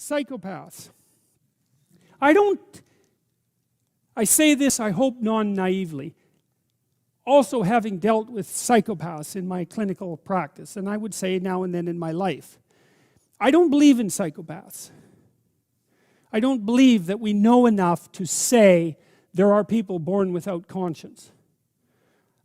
Psychopaths. I say this, I hope non-naively, also having dealt with psychopaths in my clinical practice, and I would say now and then in my life. I don't believe in psychopaths. I don't believe that we know enough to say there are people born without conscience.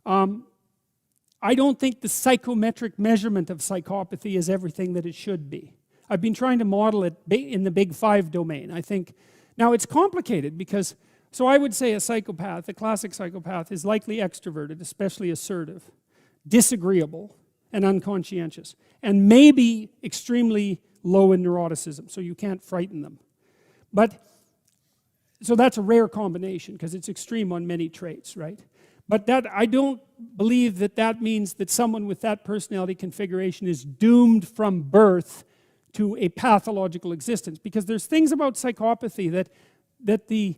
I don't think the psychometric measurement of psychopathy is everything that it should be. I've been trying to model it in the big five domain. I think, now it's complicated because, so I would say a psychopath, a classic psychopath, is likely extroverted, especially assertive, disagreeable, and unconscientious, and maybe extremely low in neuroticism, so you can't frighten them. But, so that's a rare combination because it's extreme on many traits, right? But that, I don't believe that that means that someone with that personality configuration is doomed from birth to a pathological existence, because there's things about psychopathy that the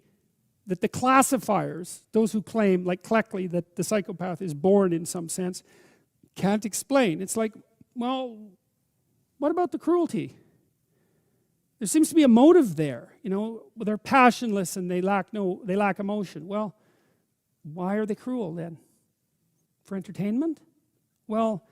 classifiers, those who claim, like Cleckley, that the psychopath is born in some sense, can't explain. It's like, well, what about the cruelty? There seems to be a motive there. You know, they're passionless and they lack emotion. Well, why are they cruel then? For entertainment? Well,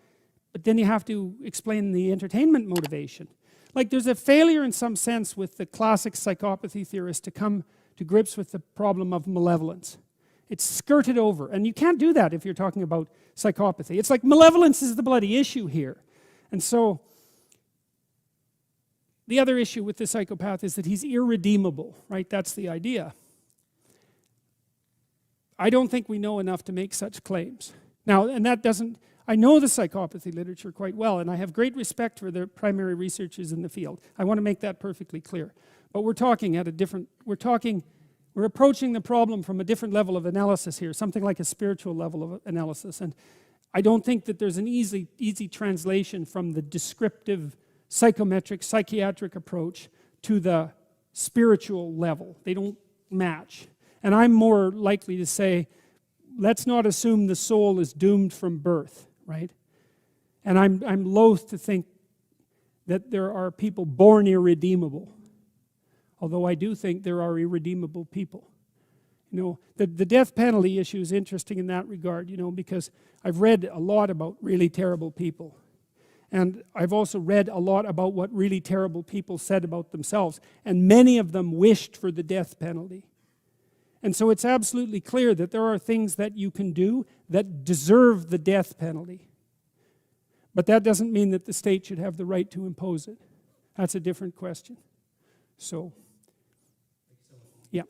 but then you have to explain the entertainment motivation. Like, there's a failure in some sense with the classic psychopathy theorists to come to grips with the problem of malevolence. It's skirted over, and you can't do that if you're talking about psychopathy. It's like malevolence is the bloody issue here. And so the other issue with the psychopath is that he's irredeemable, right? That's the idea. I don't think we know enough to make such claims. Now, and that doesn't, I know the psychopathy literature quite well, and I have great respect for the primary researchers in the field. I want to make that perfectly clear. But we're talking at a different, we're approaching the problem from a different level of analysis here, something like a spiritual level of analysis. And I don't think that there's an easy translation from the descriptive, psychometric, psychiatric approach to the spiritual level. They don't match. And I'm more likely to say, let's not assume the soul is doomed from birth, right? And I'm loath to think that there are people born irredeemable. Although I do think there are irredeemable people. You know, the death penalty issue is interesting in that regard, you know, because I've read a lot about really terrible people. And I've also read a lot about what really terrible people said about themselves. And many of them wished for the death penalty. And so it's absolutely clear that there are things that you can do that deserve the death penalty. But that doesn't mean that the state should have the right to impose it. That's a different question. So, yeah.